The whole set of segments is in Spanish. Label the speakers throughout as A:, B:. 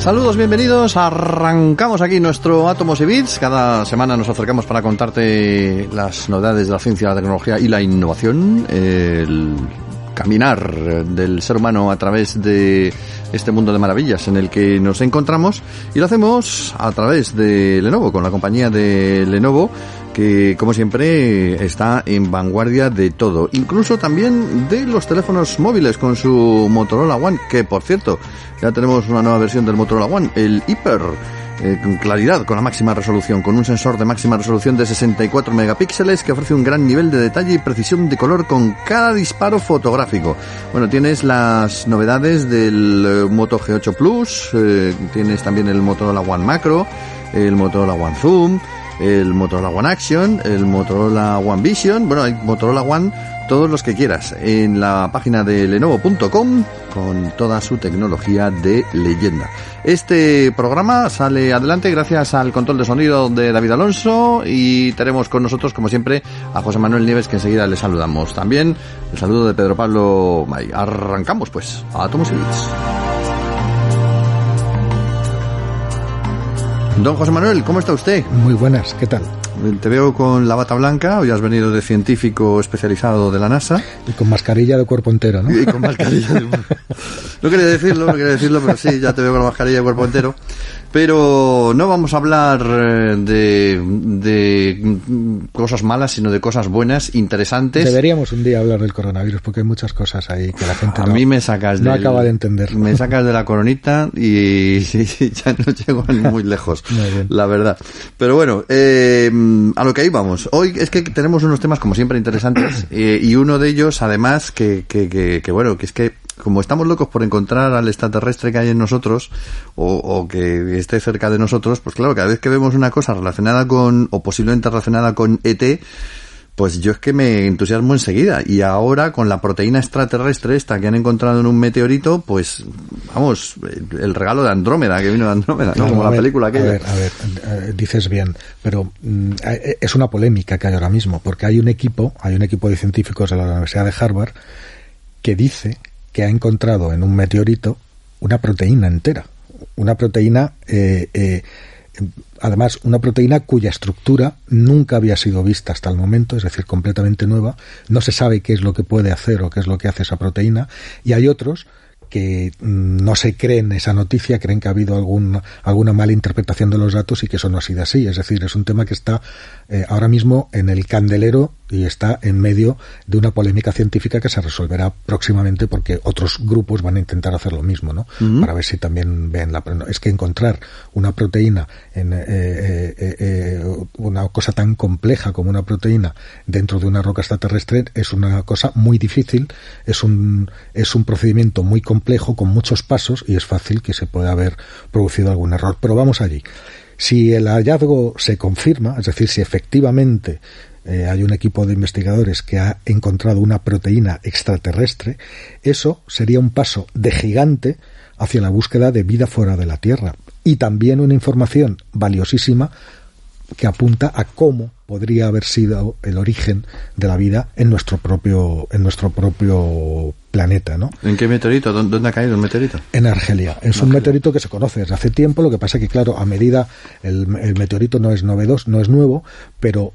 A: Saludos, bienvenidos. Arrancamos aquí nuestro Átomos y Bits. Cada semana nos acercamos para contarte las novedades de la ciencia, la tecnología y la innovación. El caminar del ser humano a través de este mundo de maravillas en el que nos encontramos. Y lo hacemos a través de Lenovo, con la compañía de Lenovo, que como siempre está en vanguardia de todo, incluso también de los teléfonos móviles con su Motorola One, que por cierto ya tenemos una nueva versión del Motorola One, el Hyper, con claridad, con la máxima resolución, con un sensor de máxima resolución de 64 megapíxeles que ofrece un gran nivel de detalle y precisión de color con cada disparo fotográfico. Bueno, tienes las novedades del Moto G8 Plus, tienes también el Motorola One Macro, el Motorola One Zoom, el Motorola One Action, el Motorola One Vision. Bueno, hay Motorola One, todos los que quieras, en la página de Lenovo.com, con toda su tecnología de leyenda. Este programa sale adelante gracias al control de sonido de David Alonso, y tenemos con nosotros, como siempre, a José Manuel Nieves, que enseguida le saludamos. También el saludo de Pedro Pablo May. Arrancamos pues a Átomos y Bits. Don José Manuel, ¿cómo está usted?
B: Muy buenas, ¿qué tal?
A: Te veo con la bata blanca, hoy has venido de científico especializado de la NASA.
B: Y con mascarilla de cuerpo entero, ¿no?
A: Y con mascarilla de... No quería decirlo, pero sí, ya te veo con la mascarilla de cuerpo entero. Pero no vamos a hablar de cosas malas, sino de cosas buenas, interesantes.
B: Deberíamos un día hablar del coronavirus, porque hay muchas cosas ahí que la gente no acaba de entender.
A: Me sacas de la coronita y ya no llego muy lejos, la verdad. Pero bueno, a lo que ahí vamos. Hoy es que tenemos unos temas, como siempre, interesantes, y uno de ellos, además, que bueno, que es que como estamos locos por encontrar al extraterrestre que hay en nosotros, o que esté cerca de nosotros, pues claro, cada vez que vemos una cosa relacionada con, o posiblemente relacionada con ET, pues yo es que me entusiasmo enseguida. Y ahora, con la proteína extraterrestre esta que han encontrado en un meteorito, pues vamos, el regalo de Andrómeda, que vino de Andrómeda, ¿no? Como la película aquella.
B: A ver, dices bien, pero es una polémica que hay ahora mismo, porque hay un equipo de científicos de la Universidad de Harvard que dice que ha encontrado en un meteorito una proteína entera, una proteína, además una proteína cuya estructura nunca había sido vista hasta el momento, es decir, completamente nueva. No se sabe qué es lo que puede hacer o qué es lo que hace esa proteína, y hay otros que no se creen esa noticia, creen que ha habido alguna mala interpretación de los datos y que eso no ha sido así. Es decir, es un tema que está ahora mismo en el candelero y está en medio de una polémica científica que se resolverá próximamente, porque otros grupos van a intentar hacer lo mismo, ¿no? Uh-huh. Para ver si también ven es que encontrar una proteína una cosa tan compleja como una proteína dentro de una roca extraterrestre es una cosa muy difícil, es un procedimiento muy complejo, con muchos pasos, y es fácil que se pueda haber producido algún error. Pero vamos allí. Si el hallazgo se confirma, es decir, si efectivamente hay un equipo de investigadores que ha encontrado una proteína extraterrestre, eso sería un paso de gigante hacia la búsqueda de vida fuera de la Tierra, y también una información valiosísima que apunta a cómo podría haber sido el origen de la vida en nuestro propio planeta, ¿no?
A: ¿En qué meteorito? ¿Dónde ha caído el meteorito?
B: En Argelia. Es un meteorito que se conoce desde hace tiempo. Lo que pasa es que, claro, a medida el meteorito no es novedoso, no es nuevo, pero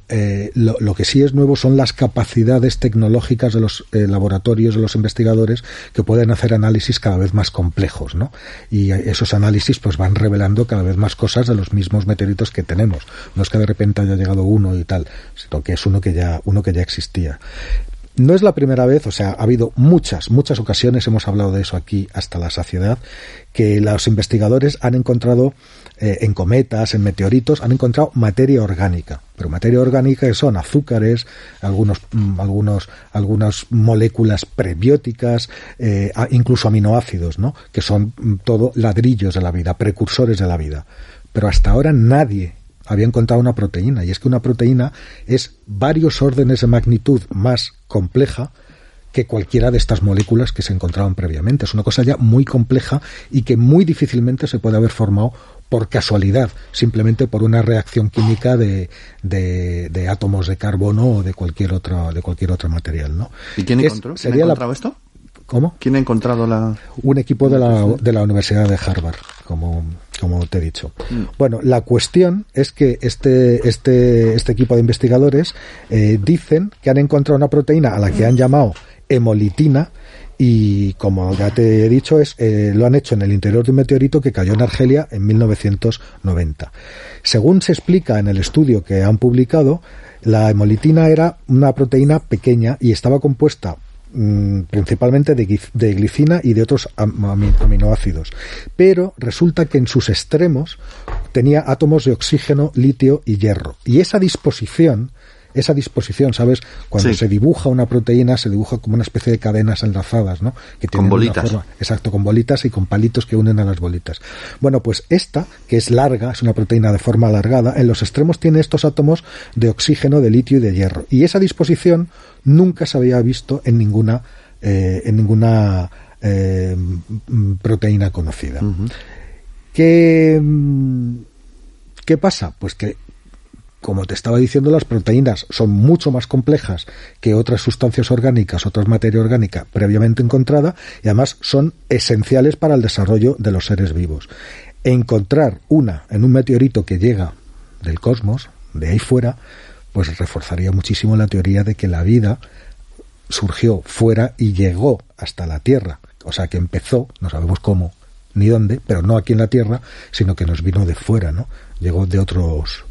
B: lo que sí es nuevo son las capacidades tecnológicas de los laboratorios, de los investigadores, que pueden hacer análisis cada vez más complejos, ¿no? Y esos análisis pues van revelando cada vez más cosas de los mismos meteoritos que tenemos. No es que de repente haya llegado uno y tal, sino que es uno que ya existía. No es la primera vez, o sea, ha habido muchas ocasiones, hemos hablado de eso aquí hasta la saciedad, que los investigadores han encontrado en cometas, en meteoritos, han encontrado materia orgánica. Pero materia orgánica que son azúcares, algunas moléculas prebióticas, incluso aminoácidos, ¿no? Que son todo ladrillos de la vida, precursores de la vida. Pero hasta ahora nadie había encontrado una proteína, y es que una proteína es varios órdenes de magnitud más compleja que cualquiera de estas moléculas que se encontraban previamente. Es una cosa ya muy compleja y que muy difícilmente se puede haber formado por casualidad, simplemente por una reacción química de átomos de carbono o de cualquier otro material, ¿no?
A: ¿Y quién encontró? ¿Quién ha encontrado esto?
B: ¿Cómo?
A: ¿Quién ha encontrado
B: un equipo de la Universidad de Harvard, como te he dicho. Bueno, la cuestión es que este equipo de investigadores dicen que han encontrado una proteína a la que han llamado hemolitina, y como ya te he dicho, lo han hecho en el interior de un meteorito que cayó en Argelia en 1990. Según se explica en el estudio que han publicado, la hemolitina era una proteína pequeña y estaba compuesta principalmente de glicina y de otros aminoácidos, pero resulta que en sus extremos tenía átomos de oxígeno, litio y hierro, y esa disposición, ¿sabes? Cuando se dibuja una proteína, se dibuja como una especie de cadenas enlazadas, ¿no? Que
A: con bolitas.
B: Una forma, exacto, con bolitas y con palitos que unen a las bolitas. Bueno, pues esta, que es larga, es una proteína de forma alargada, en los extremos tiene estos átomos de oxígeno, de litio y de hierro. Y esa disposición nunca se había visto en ninguna proteína conocida.
A: Uh-huh.
B: ¿Qué pasa? Pues que, como te estaba diciendo, las proteínas son mucho más complejas que otras sustancias orgánicas, otras materia orgánica previamente encontrada, y además son esenciales para el desarrollo de los seres vivos. Encontrar una en un meteorito que llega del cosmos, de ahí fuera, pues reforzaría muchísimo la teoría de que la vida surgió fuera y llegó hasta la Tierra. O sea, que empezó, no sabemos cómo ni dónde, pero no aquí en la Tierra, sino que nos vino de fuera, ¿no? Llegó de otros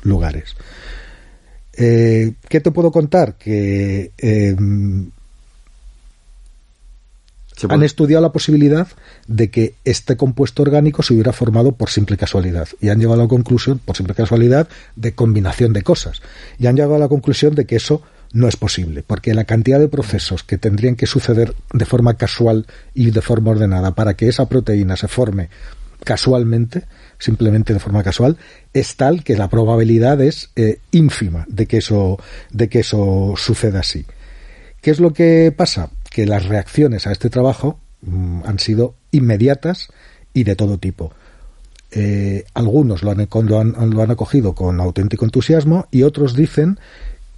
B: lugares. ¿Qué te puedo contar? Que han estudiado la posibilidad de que este compuesto orgánico se hubiera formado por simple casualidad, y han llegado a la conclusión, por simple casualidad, de combinación de cosas, y han llegado a la conclusión de que eso no es posible, porque la cantidad de procesos que tendrían que suceder de forma casual y de forma ordenada para que esa proteína se forme casualmente, simplemente de forma casual, es tal que la probabilidad es ínfima de que eso suceda así. ¿Qué es lo que pasa? Que las reacciones a este trabajo han sido inmediatas y de todo tipo. Algunos lo han acogido con auténtico entusiasmo, y otros dicen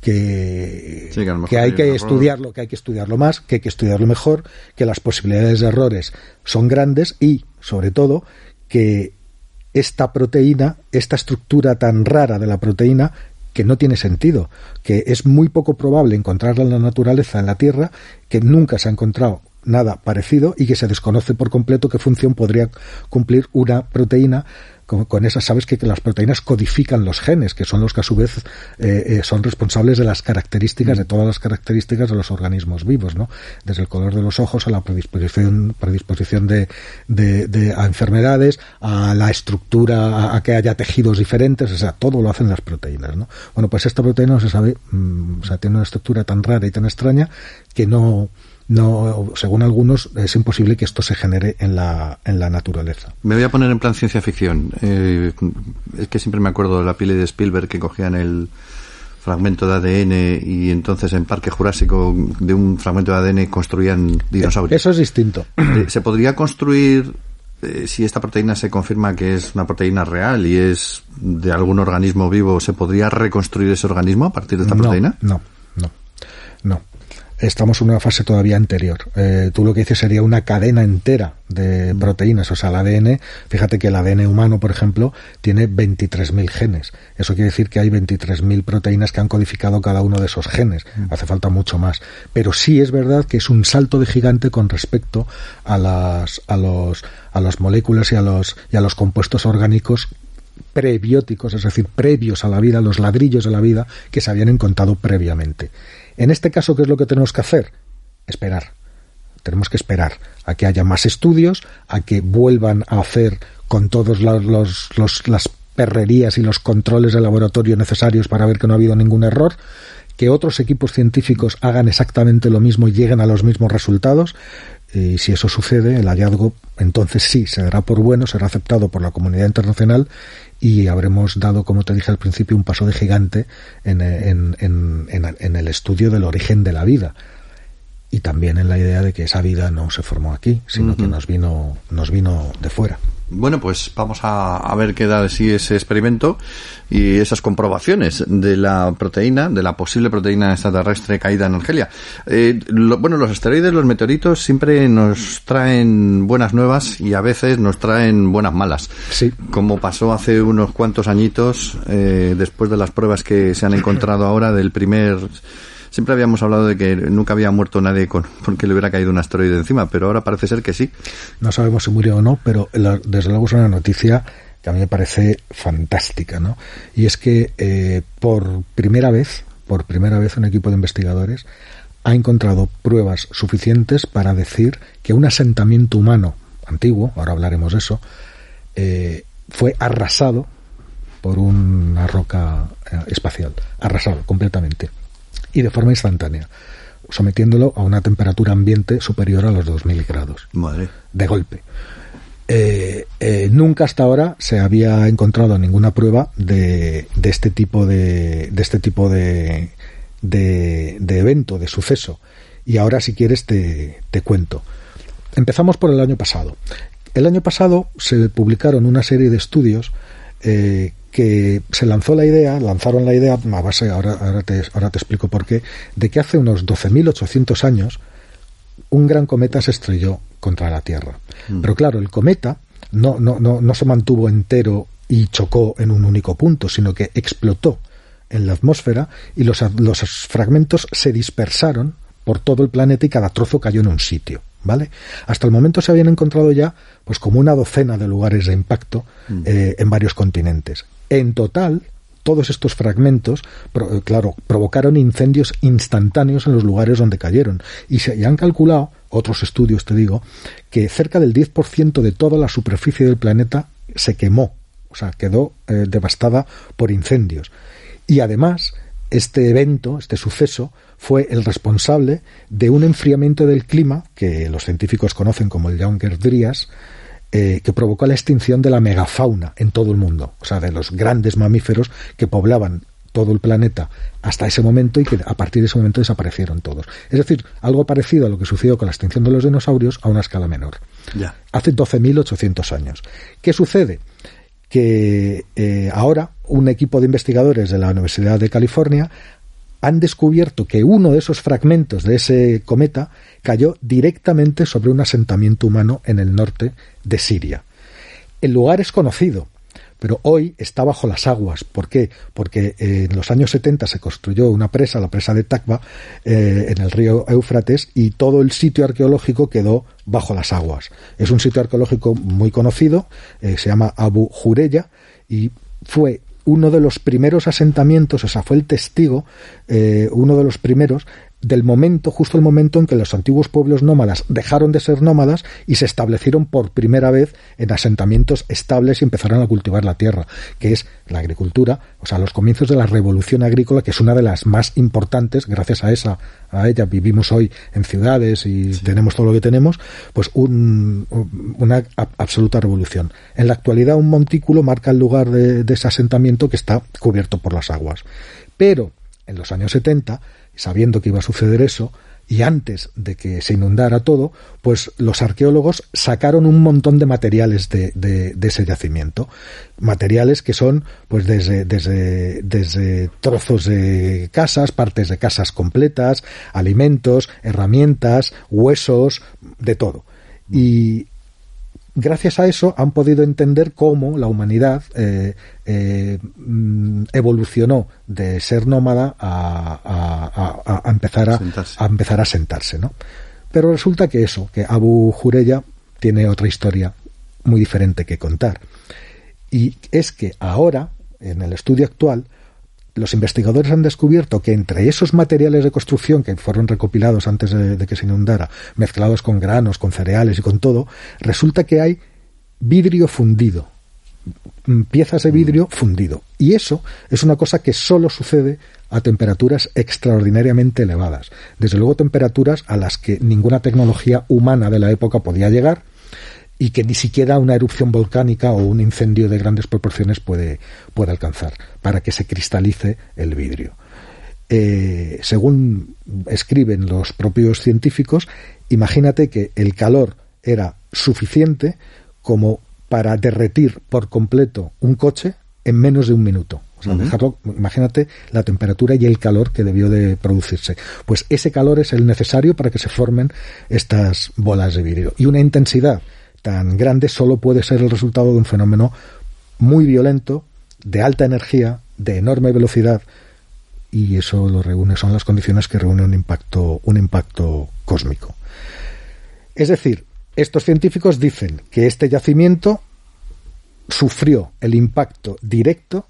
B: que hay que estudiarlo, que hay que estudiarlo más, que hay que estudiarlo mejor, que las posibilidades de errores son grandes, y sobre todo que esta proteína, esta estructura tan rara de la proteína, que no tiene sentido, que es muy poco probable encontrarla en la naturaleza, en la Tierra, que nunca se ha encontrado nada parecido, y que se desconoce por completo qué función podría cumplir una proteína con esas. Sabes que las proteínas codifican los genes, que son los que a su vez son responsables de las características, de todas las características de los organismos vivos, ¿no? Desde el color de los ojos a la predisposición a enfermedades, a la estructura, a que haya tejidos diferentes, o sea, todo lo hacen las proteínas, ¿no? Bueno, pues esta proteína no se sabe, o sea, tiene una estructura tan rara y tan extraña que no, según algunos, es imposible que esto se genere en la naturaleza.
A: Me voy a poner en plan ciencia ficción. Es que siempre me acuerdo de la peli de Spielberg, que cogían el fragmento de ADN y entonces en Parque Jurásico de un fragmento de ADN construían dinosaurios.
B: Eso es distinto.
A: ¿Se podría construir, si esta proteína se confirma que es una proteína real y es de algún organismo vivo, se podría reconstruir ese organismo a partir de esta proteína?
B: No. Estamos en una fase todavía anterior. Tú lo que dices sería una cadena entera de proteínas, o sea, el ADN. Fíjate que el ADN humano, por ejemplo, tiene 23.000 genes. Eso quiere decir que hay 23.000 proteínas que han codificado cada uno de esos genes. Hace falta mucho más. Pero sí es verdad que es un salto de gigante con respecto a las moléculas y a los compuestos orgánicos prebióticos, es decir, previos a la vida, los ladrillos de la vida que se habían encontrado previamente. En este caso, ¿qué es lo que tenemos que hacer? Esperar. Tenemos que esperar a que haya más estudios, a que vuelvan a hacer con todos las perrerías y los controles de laboratorio necesarios para ver que no ha habido ningún error, que otros equipos científicos hagan exactamente lo mismo y lleguen a los mismos resultados. Y si eso sucede, el hallazgo entonces sí se dará por bueno, será aceptado por la comunidad internacional, y habremos dado, como te dije al principio, un paso de gigante en el estudio del origen de la vida, y también en la idea de que esa vida no se formó aquí, sino que nos vino de fuera.
A: Bueno, pues vamos a ver qué da de sí ese experimento y esas comprobaciones de la proteína, de la posible proteína extraterrestre caída en Argelia. Los asteroides, los meteoritos siempre nos traen buenas nuevas y a veces nos traen buenas malas.
B: Sí.
A: Como pasó hace unos cuantos añitos, después de las pruebas que se han encontrado ahora del primer... Siempre habíamos hablado de que nunca había muerto nadie porque le hubiera caído un asteroide encima, pero ahora parece ser que sí.
B: No sabemos si murió o no, pero desde luego es una noticia que a mí me parece fantástica, ¿no? Y es que por primera vez un equipo de investigadores ha encontrado pruebas suficientes para decir que un asentamiento humano antiguo, ahora hablaremos de eso, fue arrasado por una roca espacial, arrasado completamente. Y de forma instantánea, sometiéndolo a una temperatura ambiente superior a los 2000 grados.
A: Madre.
B: De golpe. Nunca hasta ahora se había encontrado ninguna prueba de este tipo de evento, de suceso. Y ahora, si quieres, te cuento. Empezamos por el año pasado. El año pasado se publicaron una serie de estudios que se lanzaron la idea a base, ahora te explico por qué, de que hace unos 12.800 años un gran cometa se estrelló contra la Tierra. Pero claro, el cometa no se mantuvo entero y chocó en un único punto, sino que explotó en la atmósfera y los fragmentos se dispersaron por todo el planeta y cada trozo cayó en un sitio, ¿vale? Hasta el momento se habían encontrado ya pues como una docena de lugares de impacto en varios continentes. En total, todos estos fragmentos, provocaron incendios instantáneos en los lugares donde cayeron. Y se han calculado, otros estudios te digo, que cerca del 10% de toda la superficie del planeta se quemó, o sea, quedó devastada por incendios. Y además, este evento, este suceso, fue el responsable de un enfriamiento del clima, que los científicos conocen como el Younger Dryas, que provocó la extinción de la megafauna en todo el mundo, o sea, de los grandes mamíferos que poblaban todo el planeta hasta ese momento y que a partir de ese momento desaparecieron todos. Es decir, algo parecido a lo que sucedió con la extinción de los dinosaurios a una escala menor.
A: Ya.
B: Hace 12.800 años. ¿Qué sucede? Que ahora un equipo de investigadores de la Universidad de California han descubierto que uno de esos fragmentos de ese cometa cayó directamente sobre un asentamiento humano en el norte de Siria. El lugar es conocido, pero hoy está bajo las aguas. ¿Por qué? Porque en los años 70 se construyó una presa, la presa de Takba, en el río Éufrates, y todo el sitio arqueológico quedó bajo las aguas. Es un sitio arqueológico muy conocido, se llama Abu Jureya, y fue uno de los primeros asentamientos, o sea, fue el testigo, uno de los primeros, justo el momento en que los antiguos pueblos nómadas dejaron de ser nómadas y se establecieron por primera vez en asentamientos estables y empezaron a cultivar la tierra, que es la agricultura, o sea, los comienzos de la revolución agrícola, que es una de las más importantes. Gracias a ella vivimos hoy en ciudades y tenemos todo lo que tenemos, pues una absoluta revolución. En la actualidad un montículo marca el lugar de ese asentamiento que está cubierto por las aguas. Pero en los años 70, sabiendo que iba a suceder eso, y antes de que se inundara todo, pues los arqueólogos sacaron un montón de materiales de ese yacimiento. Materiales que son pues desde trozos de casas, partes de casas completas, alimentos, herramientas, huesos, de todo. Y gracias a eso han podido entender cómo la humanidad evolucionó de ser nómada a empezar a sentarse, ¿no? Pero resulta que Abu Jureya tiene otra historia muy diferente que contar. Y es que ahora, en el estudio actual, los investigadores han descubierto que entre esos materiales de construcción que fueron recopilados antes de que se inundara, mezclados con granos, con cereales y con todo, resulta que hay vidrio fundido, piezas de vidrio fundido. Y eso es una cosa que solo sucede a temperaturas extraordinariamente elevadas. Desde luego temperaturas a las que ninguna tecnología humana de la época podía llegar, y que ni siquiera una erupción volcánica o un incendio de grandes proporciones puede alcanzar para que se cristalice el vidrio. Según escriben los propios científicos, imagínate que el calor era suficiente como para derretir por completo un coche en menos de un minuto. O sea, dejarlo, imagínate la temperatura y el calor que debió de producirse. Pues ese calor es el necesario para que se formen estas bolas de vidrio. Y una intensidad tan grande solo puede ser el resultado de un fenómeno muy violento, de alta energía, de enorme velocidad, y eso lo reúne, son las condiciones que reúnen un impacto cósmico. Es decir, estos científicos dicen que este yacimiento sufrió el impacto directo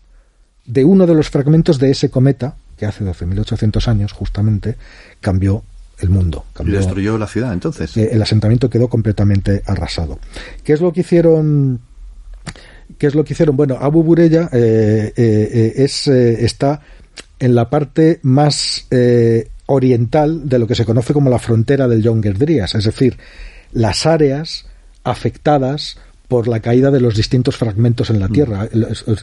B: de uno de los fragmentos de ese cometa que hace 12.800 años justamente cambió el mundo.
A: Y destruyó la ciudad, entonces.
B: El asentamiento quedó completamente arrasado. ¿Qué es lo que hicieron? Bueno, Abu Burella está en la parte más oriental de lo que se conoce como la frontera del Younger Dryas, es decir, las áreas afectadas por la caída de los distintos fragmentos en la Tierra.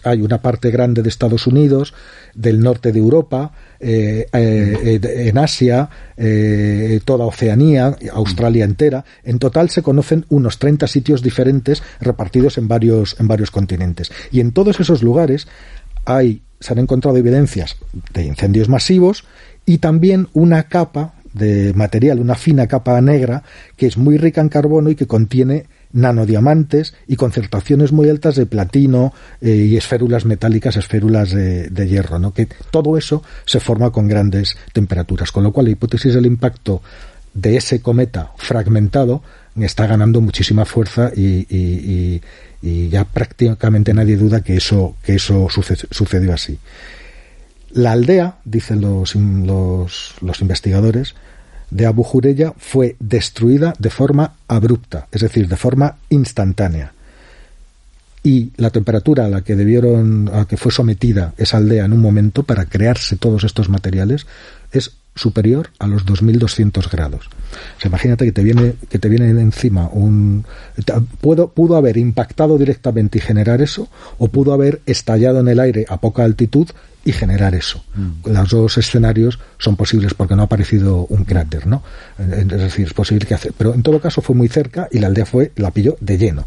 B: Hay una parte grande de Estados Unidos, del norte de Europa, en Asia, toda Oceanía, Australia entera. En total se conocen unos 30 sitios diferentes repartidos en varios continentes. Y en todos esos lugares se han encontrado evidencias de incendios masivos y también una capa de material, una fina capa negra que es muy rica en carbono y que contiene nanodiamantes y concentraciones muy altas de platino y esférulas metálicas, esférulas de hierro, ¿no? Que todo eso se forma con grandes temperaturas, con lo cual la hipótesis del impacto de ese cometa fragmentado está ganando muchísima fuerza y ya prácticamente nadie duda que eso sucedió así. La aldea, dicen los investigadores de Abu Burella, fue destruida de forma abrupta, es decir, de forma instantánea. Y la temperatura a que fue sometida esa aldea en un momento para crearse todos estos materiales es superior a los 2.200 grados. O sea, imagínate que te viene encima pudo haber impactado directamente y generar eso, o pudo haber estallado en el aire a poca altitud y generar eso. Los dos escenarios son posibles porque no ha aparecido un cráter, ¿no? Es decir, es posible pero en todo caso fue muy cerca y la aldea la pilló de lleno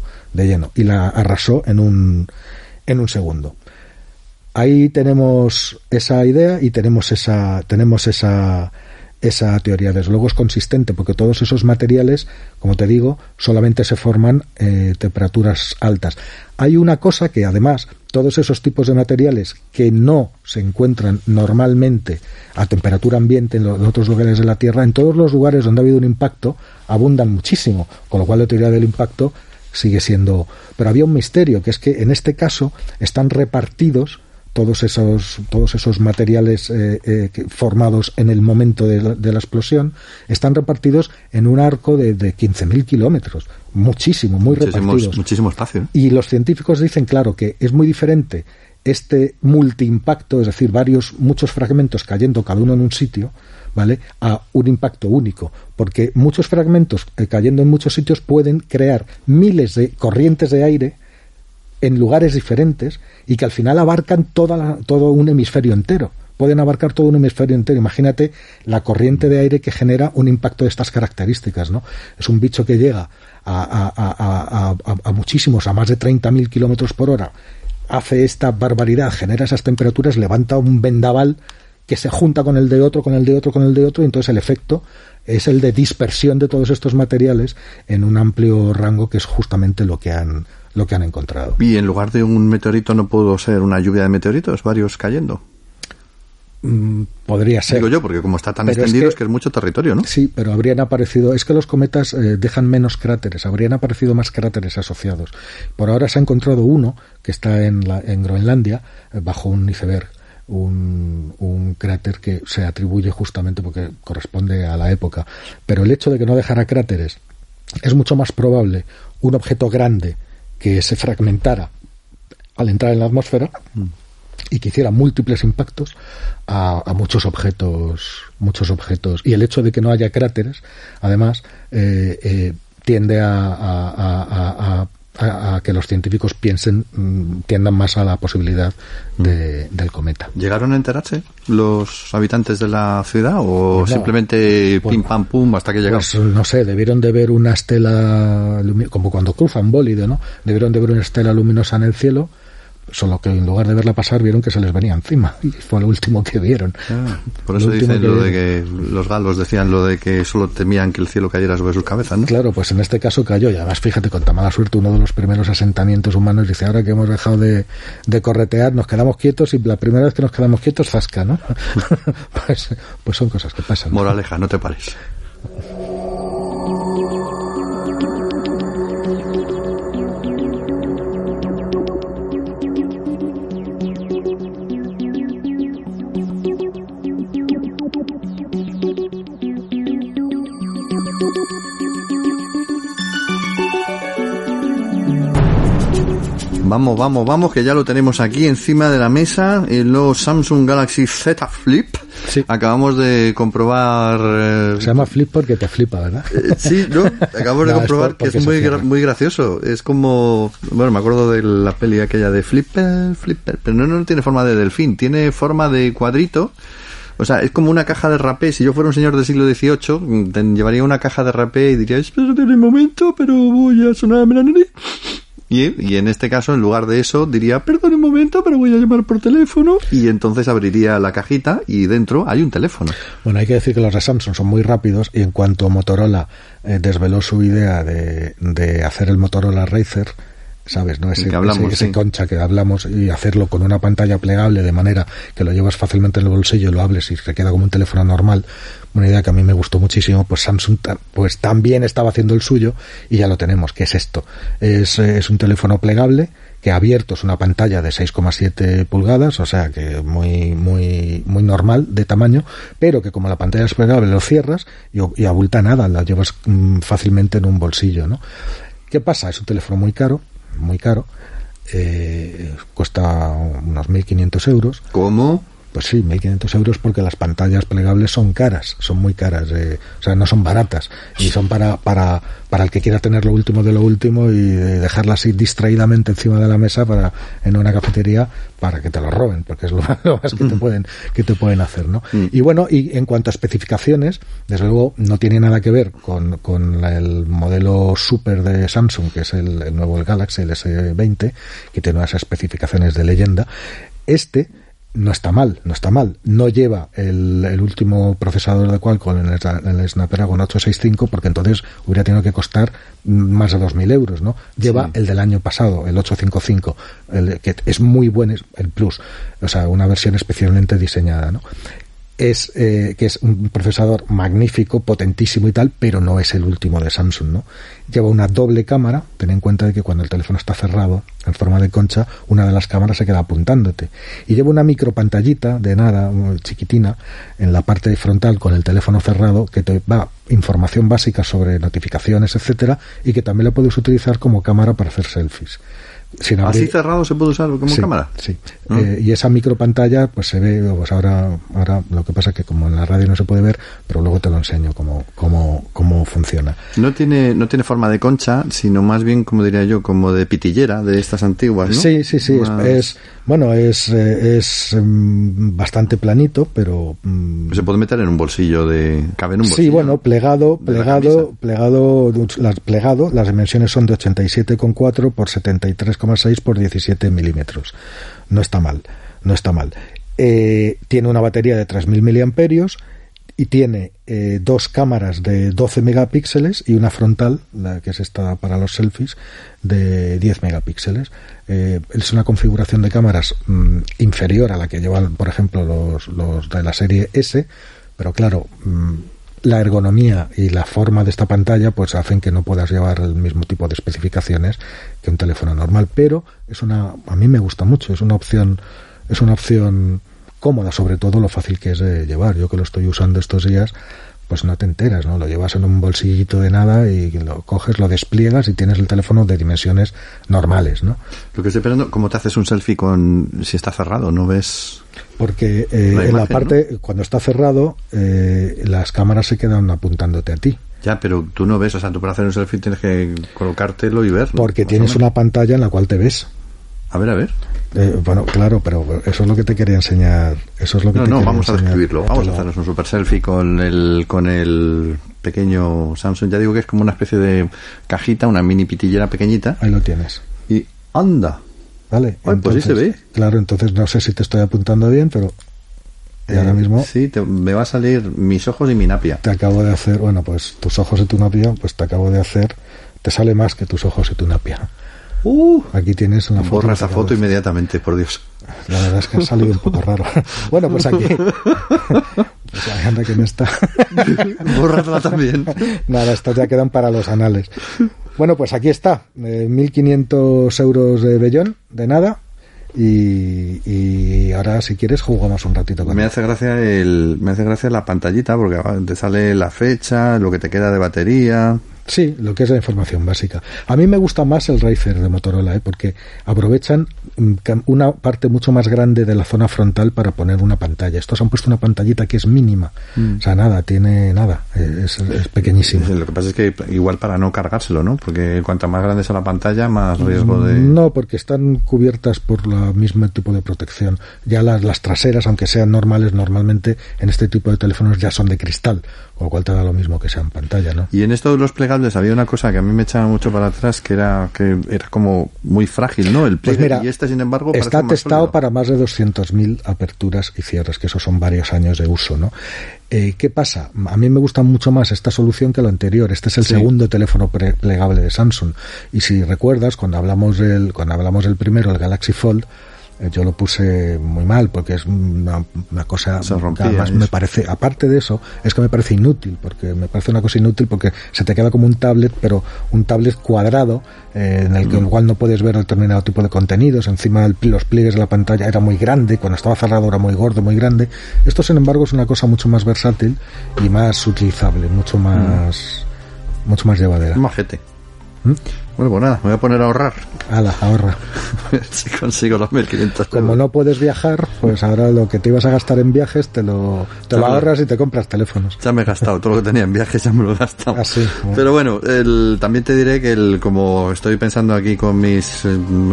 B: y la arrasó en un segundo. Ahí tenemos esa idea y tenemos esa teoría. Desde luego es consistente porque todos esos materiales, como te digo, solamente se forman temperaturas altas. Hay una cosa que además todos esos tipos de materiales que no se encuentran normalmente a temperatura ambiente en otros lugares de la Tierra, en todos los lugares donde ha habido un impacto abundan muchísimo, con lo cual la teoría del impacto sigue siendo... Pero había un misterio, que es que en este caso están repartidos todos esos materiales formados en el momento de la explosión, están repartidos en un arco de 15.000 kilómetros. Muy repartidos.
A: Muchísimo espacio, ¿eh?
B: Y los científicos dicen, claro, que es muy diferente este multiimpacto, es decir, muchos fragmentos cayendo cada uno en un sitio, ¿vale?, a un impacto único, porque muchos fragmentos cayendo en muchos sitios pueden crear miles de corrientes de aire en lugares diferentes y que al final abarcan todo un hemisferio entero. Pueden abarcar todo un hemisferio entero. Imagínate la corriente de aire que genera un impacto de estas características, ¿no? Es un bicho que llega a muchísimos, a más de 30.000 kilómetros por hora, hace esta barbaridad, genera esas temperaturas, levanta un vendaval que se junta con el de otro, y entonces el efecto es el de dispersión de todos estos materiales en un amplio rango, que es justamente lo que han encontrado.
A: ¿Y en lugar de un meteorito no pudo ser una lluvia de meteoritos, varios cayendo?
B: Podría ser.
A: Digo yo, porque como está tan extendido es que es mucho territorio, ¿no?
B: Sí, pero habrían aparecido... Es que los cometas dejan menos cráteres, habrían aparecido más cráteres asociados. Por ahora se ha encontrado uno que está en Groenlandia, bajo un iceberg, un cráter que se atribuye justamente porque corresponde a la época. Pero el hecho de que no dejara cráteres, es mucho más probable un objeto grande que se fragmentara al entrar en la atmósfera y que hiciera múltiples impactos a muchos objetos, y el hecho de que no haya cráteres además tiende a a que los científicos tiendan más a la posibilidad del cometa.
A: ¿Llegaron a enterarse los habitantes de la ciudad o no, simplemente pim pam pum hasta que llegaron?
B: Pues no sé, debieron de ver una estela, como cuando cruza un bólido, ¿no? Debieron de ver una estela luminosa en el cielo, solo que en lugar de verla pasar vieron que se les venía encima y fue lo último que vieron.
A: Por eso dicen lo de que los galos decían lo de que solo temían que el cielo cayera sobre sus cabezas, ¿no?
B: Claro, pues en este caso cayó, y además fíjate, con tan mala suerte, uno de los primeros asentamientos humanos dice, ahora que hemos dejado de corretear, nos quedamos quietos, y la primera vez que nos quedamos quietos, zasca, ¿no? pues son cosas que pasan, ¿no?
A: Moraleja, no te pares. Vamos, que ya lo tenemos aquí encima de la mesa, el nuevo Samsung Galaxy Z Flip. Sí. Acabamos de comprobar...
B: Se llama Flip porque te flipa, ¿verdad?
A: Sí, ¿no? Acabamos de comprobar que es muy gracioso. Es como... Bueno, me acuerdo de la peli aquella de Flipper, pero no tiene forma de delfín, tiene forma de cuadrito. O sea, es como una caja de rapé. Si yo fuera un señor del siglo XVIII, llevaría una caja de rapé y diría, espérate un momento, pero voy a sonarme la nariz. Y en este caso, en lugar de eso, diría, perdón un momento, pero voy a llamar por teléfono, y entonces abriría la cajita y dentro hay un teléfono.
B: Bueno, hay que decir que los de Samsung son muy rápidos, y en cuanto Motorola desveló su idea de hacer el Motorola Razr, ¿sabes? ¿No? Ese concha que hablamos, y hacerlo con una pantalla plegable de manera que lo llevas fácilmente en el bolsillo, lo hables y se queda como un teléfono normal, una idea que a mí me gustó muchísimo, pues Samsung pues también estaba haciendo el suyo, y ya lo tenemos, que es esto. Es un teléfono plegable que abierto es una pantalla de 6,7 pulgadas, o sea que muy normal de tamaño, pero que como la pantalla es plegable lo cierras y abulta nada, la llevas fácilmente en un bolsillo, ¿no? ¿Qué pasa? Es un teléfono muy caro, cuesta unos 1.500 euros.
A: ¿Cómo?
B: Pues sí, 1.500 euros, porque las pantallas plegables son caras, son muy caras, o sea, no son baratas, y son para el que quiera tener lo último de lo último y dejarla así distraídamente encima de la mesa en una cafetería para que te lo roben, porque es lo más que te pueden hacer, ¿no? Y bueno, y en cuanto a especificaciones, desde luego no tiene nada que ver con el modelo super de Samsung, que es el nuevo, el Galaxy, el S20, que tiene unas especificaciones de leyenda. No está mal, no lleva el último procesador de Qualcomm en el Snapdragon 865, porque entonces hubiera tenido que costar más de 2.000 euros, ¿no? Lleva el del año pasado, el 855, que es muy bueno, el Plus, o sea, una versión especialmente diseñada, ¿no? Que es un procesador magnífico, potentísimo y tal, pero no es el último de Samsung, ¿no? Lleva una doble cámara. Ten en cuenta de que cuando el teléfono está cerrado en forma de concha, una de las cámaras se queda apuntándote, y lleva una micropantallita de nada, muy chiquitina, en la parte frontal con el teléfono cerrado, que te da información básica sobre notificaciones, etcétera, y que también la puedes utilizar como cámara para hacer selfies.
A: ¿Así cerrado se puede usar como cámara?
B: Sí. Y esa micropantalla pues se ve, pues ahora lo que pasa es que como en la radio no se puede ver, pero luego te lo enseño cómo funciona.
A: No tiene forma de concha, sino más bien, como diría yo, como de pitillera de estas antiguas, ¿no?
B: Sí, es bastante planito, pero
A: se puede meter en un bolsillo cabe en un bolsillo.
B: Sí, bueno, plegado, las dimensiones son de 87,4 por 73,6 por 17 milímetros. No está mal. Tiene una batería de 3.000 miliamperios y tiene dos cámaras de 12 megapíxeles y una frontal, la que es esta para los selfies, de 10 megapíxeles. Es una configuración de cámaras inferior a la que llevan, por ejemplo, los de la serie S, pero claro, la ergonomía y la forma de esta pantalla pues hacen que no puedas llevar el mismo tipo de especificaciones que un teléfono normal, pero a mí me gusta mucho, es una opción cómoda, sobre todo lo fácil que es de llevar. Yo que lo estoy usando estos días, pues no te enteras, ¿no? Lo llevas en un bolsillito de nada y lo coges, lo despliegas y tienes el teléfono de dimensiones normales, ¿no?
A: Lo que estoy esperando, ¿cómo te haces un selfie si está cerrado? ¿No ves...?
B: Porque en la parte, ¿no? Cuando está cerrado, las cámaras se quedan apuntándote a ti.
A: Ya, pero tú no ves, o sea, tú para hacer un selfie tienes que colocártelo y ver, ¿no?
B: Porque tienes una pantalla en la cual te ves.
A: A ver.
B: Bueno, claro, pero eso es lo que te quería enseñar. Eso es lo que
A: vamos a describirlo. Vamos a hacernos un super selfie con el pequeño Samsung. Ya digo que es como una especie de cajita, una mini pitillera pequeñita.
B: Ahí lo tienes.
A: Y anda.
B: Vale.
A: Ay, entonces, pues sí se ve.
B: Claro, entonces no sé si te estoy apuntando bien, pero ahora mismo...
A: Sí, me va a salir mis ojos y mi napia.
B: Te acabo de hacer, bueno, pues tus ojos y tu napia, pues te acabo de hacer... Te sale más que tus ojos y tu napia. Aquí tienes una foto.
A: Borra esa foto inmediatamente, por Dios.
B: La verdad es que ha salido un poco raro. Bueno, pues aquí... Pues anda que no está.
A: Bórrala también.
B: Nada, estas ya quedan para los anales. Bueno, pues aquí está. 1.500 euros de vellón, de nada. Y ahora, si quieres, jugamos un ratito con
A: me hace gracia la pantallita, porque te sale la fecha, lo que te queda de batería.
B: Sí, lo que es la información básica. A mí me gusta más el Razer de Motorola, porque aprovechan una parte mucho más grande de la zona frontal para poner una pantalla. Estos han puesto una pantallita que es mínima. O sea, es pequeñísimo.
A: Lo que pasa es que igual para no cargárselo, ¿no? Porque cuanto más grande sea la pantalla, más riesgo de...
B: No, porque están cubiertas por el mismo tipo de protección. Ya las traseras, aunque sean normales, normalmente en este tipo de teléfonos ya son de cristal, con lo cual te da lo mismo que sean pantalla, ¿no?
A: Y en esto de los plegables había una cosa que a mí me echaba mucho para atrás, que era como muy frágil, ¿no? El pliegue,
B: pues mira,
A: y sin embargo,
B: está testado para más de 200.000 aperturas y cierres, que eso son varios años de uso, ¿no? ¿Qué pasa? A mí me gusta mucho más esta solución que lo anterior. Este es el segundo teléfono plegable de Samsung. Y si recuerdas, cuando hablamos del primero, el Galaxy Fold, yo lo puse muy mal porque es una cosa
A: se rompía,
B: además me parece, aparte de eso, es que me parece inútil, porque me parece una cosa inútil porque se te queda como un tablet, pero un tablet cuadrado en el cual no puedes ver determinado tipo de contenidos. Encima los pliegues de la pantalla era muy grande, cuando estaba cerrado era muy gordo, muy grande. Esto, sin embargo, es una cosa mucho más versátil y más utilizable, mucho más llevadera.
A: Majete. Bueno, pues nada, me voy a poner a ahorrar.
B: Ahorra.
A: Si consigo los 1.500
B: Como no puedes viajar, pues ahora lo que te ibas a gastar en viajes te lo ahorras y te compras teléfonos.
A: Ya me he gastado todo lo que tenía en viajes, ya me lo he gastado.
B: Sí, bueno.
A: Pero bueno, también te diré que como estoy pensando aquí con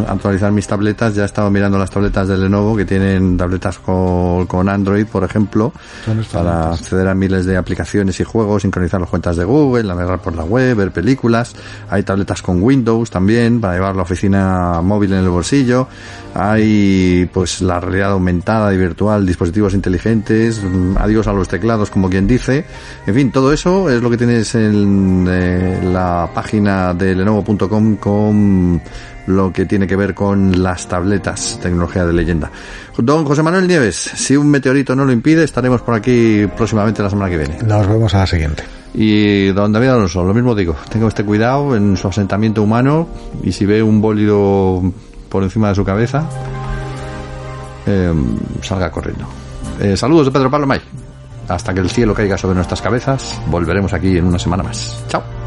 A: actualizar mis tabletas, ya he estado mirando las tabletas de Lenovo, que tienen tabletas con Android, por ejemplo, para acceder a miles de aplicaciones y juegos, sincronizar las cuentas de Google, navegar por la web, ver películas. Hay tabletas con Windows también, para llevar la oficina móvil en el bolsillo. Hay pues la realidad aumentada y virtual, dispositivos inteligentes, adiós a los teclados, como quien dice. En fin, todo eso es lo que tienes en la página de lenovo.com con lo que tiene que ver con las tabletas, tecnología de leyenda. Don José Manuel Nieves, si un meteorito no lo impide, estaremos por aquí próximamente la semana que viene.
B: Nos vemos a la siguiente.
A: Y don David Alonso, lo mismo digo, tenga usted cuidado en su asentamiento humano, y si ve un bólido por encima de su cabeza, salga corriendo. Saludos de Pedro Pablo May. Hasta que el cielo caiga sobre nuestras cabezas, volveremos aquí en una semana más. Chao.